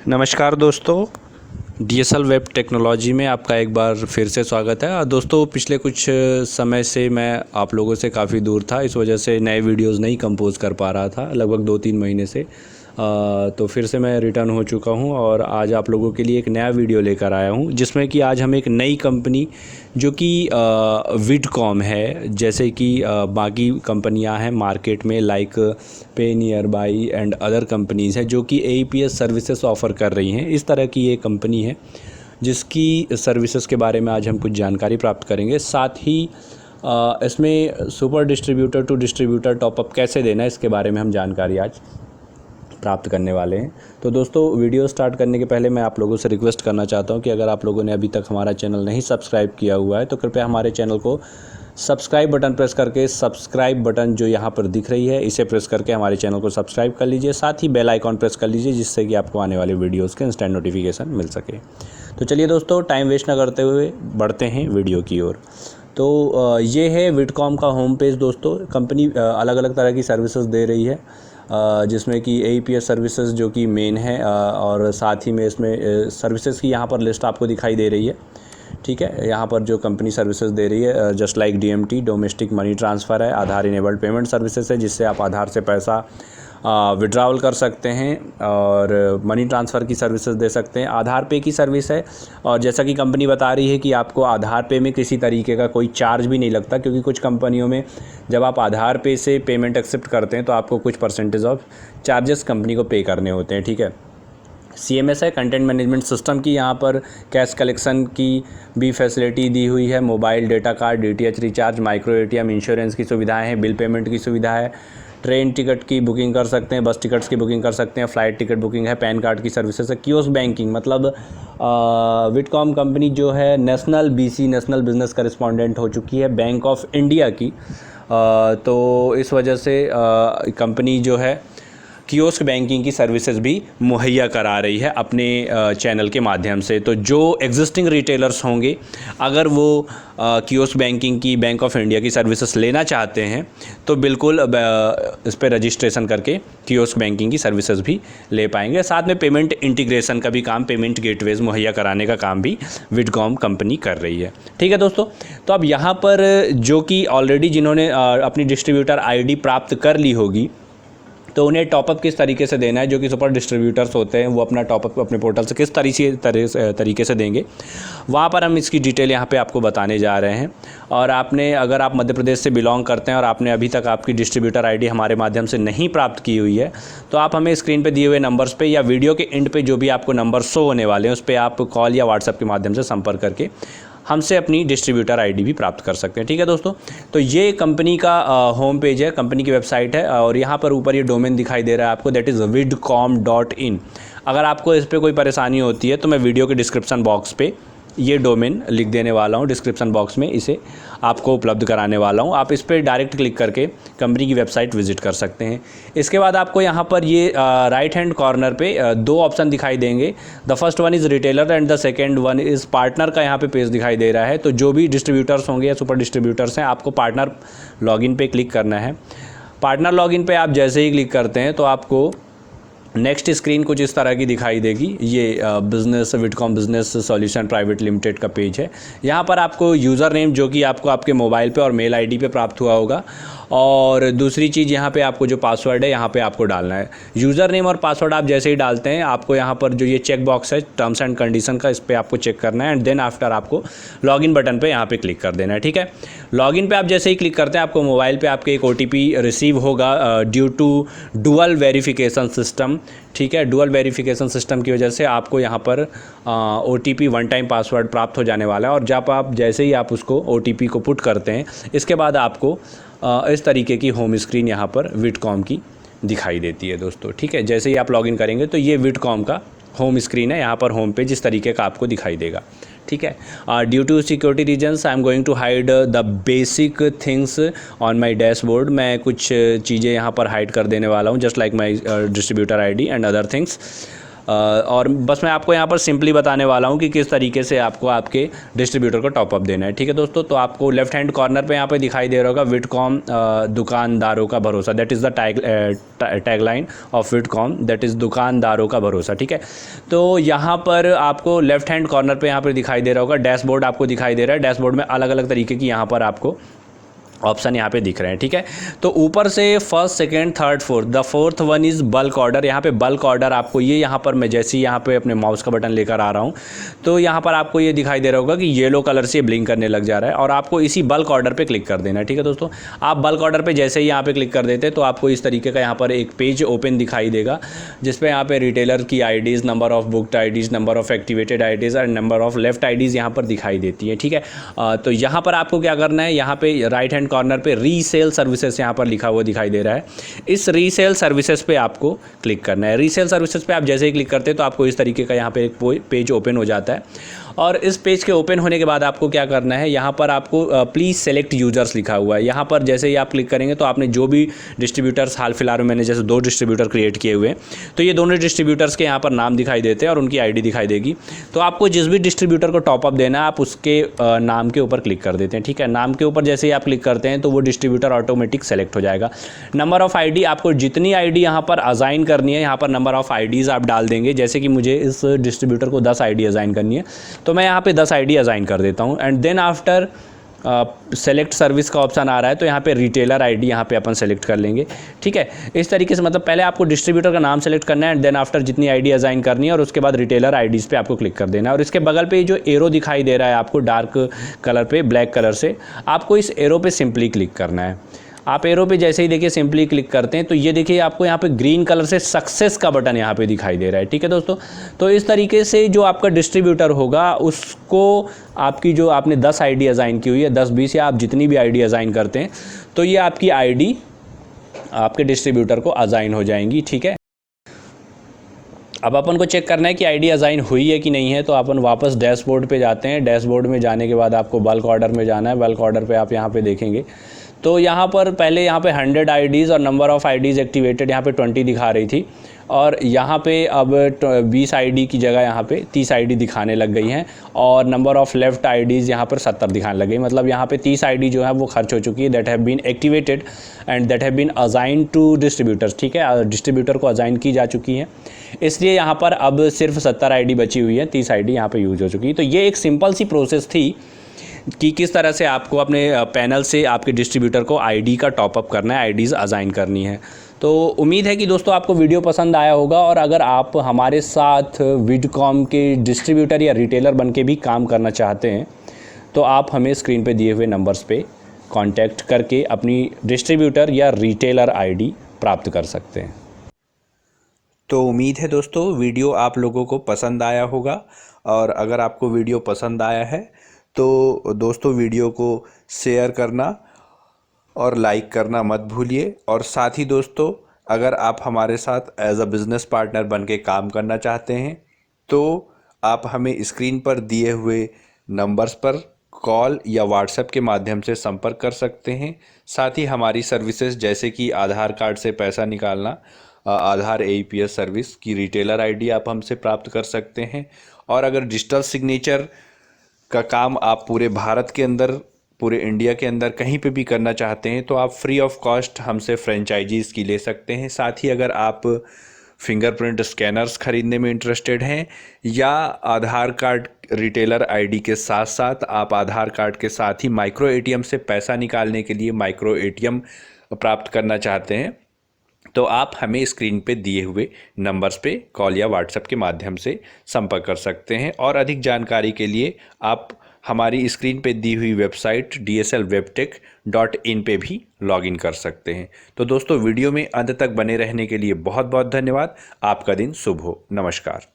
नमस्कार दोस्तों, DSL web technology में आपका एक बार फिर से स्वागत है। दोस्तों, पिछले कुछ समय से मैं आप लोगों से काफ़ी दूर था, इस वजह से नए वीडियोस नहीं कंपोज़ कर पा रहा था लगभग 2-3 महीने से। तो फिर से मैं रिटर्न हो चुका हूं और आज आप लोगों के लिए एक नया वीडियो लेकर आया हूं, जिसमें कि आज हम एक नई कंपनी जो कि विडकॉम है, जैसे कि बाकी कंपनियां हैं मार्केट में लाइक पे near by and other companies हैं जो कि एईपीएस सर्विसेज ऑफ़र कर रही हैं। इस तरह की ये कंपनी है जिसकी सर्विसेज के बारे में आज हम कुछ जानकारी प्राप्त करेंगे। साथ ही इसमें super distributor to distributor top up कैसे देना है, इसके बारे में हम जानकारी आज प्राप्त करने वाले हैं। तो दोस्तों, वीडियो स्टार्ट करने के पहले मैं आप लोगों से रिक्वेस्ट करना चाहता हूं कि अगर आप लोगों ने अभी तक हमारा चैनल नहीं सब्सक्राइब किया हुआ है तो कृपया हमारे चैनल को सब्सक्राइब बटन प्रेस करके सब्सक्राइब बटन जो यहाँ पर दिख रही है इसे प्रेस करके हमारे चैनल को सब्सक्राइब कर लीजिए। साथ ही बेल आइकॉन प्रेस कर लीजिए, जिससे कि आपको आने वाले वीडियोज़ के इंस्टेंट नोटिफिकेशन मिल सके। तो चलिए दोस्तों, टाइम वेस्ट ना करते हुए बढ़ते हैं वीडियो की ओर। तो ये है विडकॉम का होम पेज। दोस्तों, कंपनी अलग अलग तरह की सर्विसेज दे रही है, जिसमें कि एईपीएस सर्विसेज जो कि मेन है, और साथ ही में इसमें सर्विसेज की यहाँ पर लिस्ट आपको दिखाई दे रही है। ठीक है, यहाँ पर जो कंपनी सर्विसेज दे रही है just like DMT domestic money transfer है, आधार इनेबल्ड पेमेंट सर्विसेज है जिससे आप आधार से पैसा विड्रॉल कर सकते हैं और मनी ट्रांसफ़र की सर्विसेज दे सकते हैं। आधार पे की सर्विस है, और जैसा कि कंपनी बता रही है कि आपको आधार पे में किसी तरीके का कोई चार्ज भी नहीं लगता, क्योंकि कुछ कंपनियों में जब आप आधार पे से पेमेंट एक्सेप्ट करते हैं तो आपको कुछ परसेंटेज ऑफ चार्जेस कंपनी को पे करने होते हैं। ठीक है, सीएमएस है, कंटेंट मैनेजमेंट सिस्टम की यहाँ पर कैश कलेक्शन की भी फैसिलिटी दी हुई है। Mobile data card, DTH recharge, micro ATM, insurance की सुविधाएं हैं, बिल पेमेंट की सुविधा है, ट्रेन टिकट की बुकिंग कर सकते हैं, बस टिकट्स की बुकिंग कर सकते हैं, फ़्लाइट टिकट बुकिंग है, पैन कार्ड की सर्विसेज है, कियोस्क बैंकिंग, मतलब विडकॉम कंपनी जो है national BC national business correspondent हो चुकी है बैंक ऑफ इंडिया की। तो इस वजह से कंपनी जो है कियोस्क बैंकिंग की सर्विसेज भी मुहैया करा रही है अपने चैनल के माध्यम से। तो जो एग्जिस्टिंग रिटेलर्स होंगे, अगर वो कियोस्क बैंकिंग की बैंक ऑफ इंडिया की सर्विसेज लेना चाहते हैं तो बिल्कुल इस पर रजिस्ट्रेशन करके कियोस्क बैंकिंग की सर्विसेज भी ले पाएंगे। साथ में पेमेंट इंटीग्रेशन का भी काम, पेमेंट गेटवेज मुहैया कराने का काम भी विडकॉम कंपनी कर रही है। ठीक है दोस्तों, तो अब यहाँ पर जो कि ऑलरेडी जिन्होंने अपनी डिस्ट्रीब्यूटर आईडी प्राप्त कर ली होगी, तो उन्हें टॉपअप किस तरीके से देना है, जो कि सुपर डिस्ट्रीब्यूटर्स होते हैं वो अपना टॉपअप अपने पोर्टल से किस तरीके से देंगे, वहाँ पर हम इसकी डिटेल यहाँ पे आपको बताने जा रहे हैं। और अगर आप मध्य प्रदेश से बिलोंग करते हैं और आपने अभी तक आपकी डिस्ट्रीब्यूटर आईडी हमारे माध्यम से नहीं प्राप्त की हुई है, तो आप हमें स्क्रीन पे दिए हुए नंबर्स पे या वीडियो के एंड पे जो भी आपको नंबर शो होने वाले हैं उस पर आप कॉल या व्हाट्सएप के माध्यम से संपर्क करके हमसे अपनी डिस्ट्रीब्यूटर आईडी भी प्राप्त कर सकते हैं। ठीक है दोस्तों, तो ये कंपनी का होम पेज है, कंपनी की वेबसाइट है, और यहाँ पर ऊपर ये डोमेन दिखाई दे रहा है आपको, दैट इज़ vidcom.in। अगर आपको इस पर कोई परेशानी होती है तो मैं वीडियो के डिस्क्रिप्शन बॉक्स पे ये डोमेन लिख देने वाला हूँ, डिस्क्रिप्शन बॉक्स में इसे आपको उपलब्ध कराने वाला हूँ। आप इस पर डायरेक्ट क्लिक करके कंपनी की वेबसाइट विजिट कर सकते हैं। इसके बाद आपको यहाँ पर ये राइट हैंड कॉर्नर पे दो ऑप्शन दिखाई देंगे। The first one is retailer and the second one is partner का यहाँ पे पेज दिखाई दे रहा है। तो जो भी डिस्ट्रीब्यूटर्स होंगे या सुपर डिस्ट्रीब्यूटर्स हैं, आपको पार्टनर लॉगिन पे क्लिक करना है। पार्टनर लॉगिन पे आप जैसे ही क्लिक करते हैं तो आपको नेक्स्ट स्क्रीन कुछ इस तरह की दिखाई देगी। ये विडकॉम बिजनेस सॉल्यूशन प्राइवेट लिमिटेड का पेज है। यहाँ पर आपको यूज़र नेम जो कि आपको आपके मोबाइल पे और मेल आईडी पे प्राप्त हुआ होगा, और दूसरी चीज़ यहाँ पे आपको जो पासवर्ड है यहाँ पे आपको डालना है। यूज़र नेम और पासवर्ड आप जैसे ही डालते हैं, आपको यहाँ पर जो ये चेक बॉक्स है टर्म्स एंड कंडीशन का, इस पर आपको चेक करना है, एंड देन आफ्टर आपको लॉगिन बटन पे यहाँ पे क्लिक कर देना है। ठीक है, लॉगिन पे आप जैसे ही क्लिक करते हैं आपको मोबाइल पे आपके एक ओटीपी रिसीव होगा due to dual verification system. ठीक है, डुअल वेरिफिकेशन सिस्टम की वजह से आपको यहाँ पर ओटीपी वन टाइम पासवर्ड प्राप्त हो जाने वाला है, और जब आप जैसे ही आप उसको ओटीपी को पुट करते हैं, इसके बाद आपको इस तरीके की होम स्क्रीन यहाँ पर विडकॉम की दिखाई देती है दोस्तों। ठीक है, जैसे ही आप लॉगिन करेंगे तो ये विडकॉम का होम स्क्रीन है। यहाँ पर होम पेज इस तरीके का आपको दिखाई देगा। ठीक है, due to security reasons I am going to hide the basic things on my dashboard. मैं कुछ चीज़ें यहाँ पर हाइड कर देने वाला हूँ, just like my distributor ID and other things. और बस मैं आपको यहाँ पर सिंपली बताने वाला हूँ कि किस तरीके से आपको आपके डिस्ट्रीब्यूटर को टॉपअप देना है। ठीक है दोस्तों, तो आपको लेफ्ट हैंड कॉर्नर पे यहाँ पे दिखाई दे रहा होगा विडकॉम दुकानदारों का भरोसा, that is the tagline of Vidcom, that is दुकानदारों का भरोसा। ठीक है, तो यहाँ पर आपको लेफ्ट हैंड कॉर्नर पे यहाँ पर दिखाई दे रहा होगा डैशबोर्ड, आपको दिखाई दे रहा है। डैशबोर्ड में अलग अलग तरीके की यहाँ पर आपको ऑप्शन यहाँ पे दिख रहे हैं। ठीक है, तो ऊपर से first, second, third, fourth, the fourth one is bulk order. यहाँ पे बल्क ऑर्डर आपको ये यहाँ पर मैं जैसे ही यहाँ पे अपने माउस का बटन लेकर आ रहा हूँ तो यहाँ पर आपको ये दिखाई दे रहा होगा कि येलो कलर से ब्लिंक करने लग जा रहा है और आपको इसी बल्क ऑर्डर पे क्लिक कर देना है। ठीक है दोस्तों, आप बल्क ऑर्डर पे जैसे ही यहाँ पे क्लिक कर देते तो आपको इस तरीके का यहाँ पर एक पेज ओपन दिखाई देगा जिसपे यहाँ पे रिटेलर की IDs, number of booked IDs, number of activated IDs और नंबर ऑफ लेफ्ट आईडीज़ यहाँ पर दिखाई देती है। ठीक है, तो यहाँ पर आपको क्या करना है, यहाँ पे राइट हैंड कॉर्नर पे रीसेल सर्विसेज यहाँ पर लिखा हुआ दिखाई दे रहा है। इस रीसेल सर्विसेज पे आपको क्लिक करना है। रीसेल सर्विसेज पे आप जैसे ही क्लिक करते हैं तो आपको इस तरीके का यहाँ पे एक पेज ओपन हो जाता है और इस पेज के ओपन होने के बाद आपको क्या करना है, यहाँ पर आपको प्लीज़ सेलेक्ट यूजर्स लिखा हुआ है। यहाँ पर जैसे ही आप क्लिक करेंगे तो आपने जो भी डिस्ट्रीब्यूटर्स हाल फिलहाल में मैंने जैसे 2 डिस्ट्रीब्यूटर क्रिएट किए हुए हैं तो ये दोनों डिस्ट्रीब्यूटर्स के यहाँ पर नाम दिखाई देते हैं और उनकी आईडी दिखाई देगी। तो आपको जिस भी डिस्ट्रीब्यूटर को टॉपअप देना है आप उसके नाम के ऊपर क्लिक कर देते हैं। ठीक है, नाम के ऊपर जैसे ही आप क्लिक करते हैं तो वो डिस्ट्रीब्यूटर ऑटोमेटिक सेलेक्ट हो जाएगा। नंबर ऑफ़ आईडी, आपको जितनी आईडी यहाँ पर असाइन करनी है यहाँ पर नंबर ऑफ़ आईडीज़ आप डाल देंगे। जैसे कि मुझे इस डिस्ट्रीब्यूटर को 10 आईडी असाइन करनी है तो मैं यहाँ पे 10 आईडी असाइन कर देता हूँ and then after select service का ऑप्शन आ रहा है तो यहाँ पे रिटेलर आईडी यहाँ पे अपन सेलेक्ट कर लेंगे। ठीक है, इस तरीके से मतलब पहले आपको डिस्ट्रीब्यूटर का नाम सेलेक्ट करना है एंड देन आफ्टर जितनी आईडी असाइन करनी है और उसके बाद रिटेलर आईडीज़ पे आपको क्लिक कर देना है। और इसके बगल पे जो एरो दिखाई दे रहा है आपको डार्क कलर पे, ब्लैक कलर से, आपको इस एरो पे सिंपली क्लिक करना है। आप एरो पे जैसे ही देखिए सिंपली क्लिक करते हैं तो ये देखिए आपको यहाँ पे ग्रीन कलर से सक्सेस का बटन यहाँ पे दिखाई दे रहा है। ठीक है दोस्तों, तो इस तरीके से जो आपका डिस्ट्रीब्यूटर होगा उसको आपकी जो आपने 10 आईडी असाइन की हुई है, 10, 20 या आप जितनी भी आईडी असाइन करते हैं तो ये आपकी आईडी आपके डिस्ट्रीब्यूटर को असाइन हो जाएंगी। ठीक है, अब अपन को चेक करना है कि आईडी असाइन हुई है कि नहीं है तो अपन वापस डैशबोर्ड पे जाते हैं। डैशबोर्ड में जाने के बाद आपको बल्क ऑर्डर में जाना है। बल्क ऑर्डर पे आप यहाँ पे देखेंगे तो यहाँ पर पहले यहाँ पे 100 आईडीज़ और नंबर ऑफ़ आईडीज़ एक्टिवेटेड यहाँ पे 20 दिखा रही थी और यहाँ पे अब 20 आईडी की जगह यहाँ पे 30 आईडी दिखाने लग गई हैं और नंबर ऑफ़ लेफ़्ट आईडीज़ यहाँ पर 70 दिखाने लग गई। मतलब यहाँ पे 30 आईडी जो है वो खर्च हो चुकी है, that have been activated and that have been assign to distributors. ठीक है, डिस्ट्रीब्यूटर को असाइन की जा चुकी हैं, इसलिए यहाँ पर अब सिर्फ 70 आईडी बची हुई है, 30 आईडी यहाँ पर यूज हो चुकी है। तो ये एक सिंपल सी प्रोसेस थी कि किस तरह से आपको अपने पैनल से आपके डिस्ट्रीब्यूटर को आईडी का टॉपअप करना है, आईडीज़ असाइन करनी है। तो उम्मीद है कि दोस्तों आपको वीडियो पसंद आया होगा और अगर आप हमारे साथ विडकॉम के डिस्ट्रीब्यूटर या रिटेलर बन के भी काम करना चाहते हैं तो आप हमें स्क्रीन पे दिए हुए नंबर्स पे कांटेक्ट करके अपनी डिस्ट्रीब्यूटर या रिटेलर आईडी प्राप्त कर सकते हैं। तो उम्मीद है दोस्तों वीडियो आप लोगों को पसंद आया होगा और अगर आपको वीडियो पसंद आया है तो दोस्तों वीडियो को शेयर करना और लाइक करना मत भूलिए। और साथ ही दोस्तों अगर आप हमारे साथ एज अ बिज़नेस पार्टनर बन के काम करना चाहते हैं तो आप हमें स्क्रीन पर दिए हुए नंबर्स पर कॉल या व्हाट्सएप के माध्यम से संपर्क कर सकते हैं। साथ ही हमारी सर्विसेज जैसे कि आधार कार्ड से पैसा निकालना, आधार AEPS सर्विस की रिटेलर आईडी आप हमसे प्राप्त कर सकते हैं। और अगर डिजिटल सिग्नेचर का काम आप पूरे भारत के अंदर, पूरे इंडिया के अंदर कहीं पे भी करना चाहते हैं तो आप फ्री ऑफ कॉस्ट हमसे फ्रेंचाइजीज़ की ले सकते हैं। साथ ही अगर आप फिंगरप्रिंट स्कैनर्स खरीदने में इंटरेस्टेड हैं या आधार कार्ड रिटेलर आईडी के साथ साथ आप आधार कार्ड के साथ ही माइक्रो ATM से पैसा निकालने के लिए माइक्रो ATM प्राप्त करना चाहते हैं तो आप हमें स्क्रीन पे दिए हुए नंबर्स पे कॉल या व्हाट्सएप के माध्यम से संपर्क कर सकते हैं। और अधिक जानकारी के लिए आप हमारी स्क्रीन पे दी हुई वेबसाइट dslwebtech.in पे भी लॉगिन कर सकते हैं। तो दोस्तों वीडियो में अंत तक बने रहने के लिए बहुत बहुत धन्यवाद। आपका दिन शुभ हो। नमस्कार।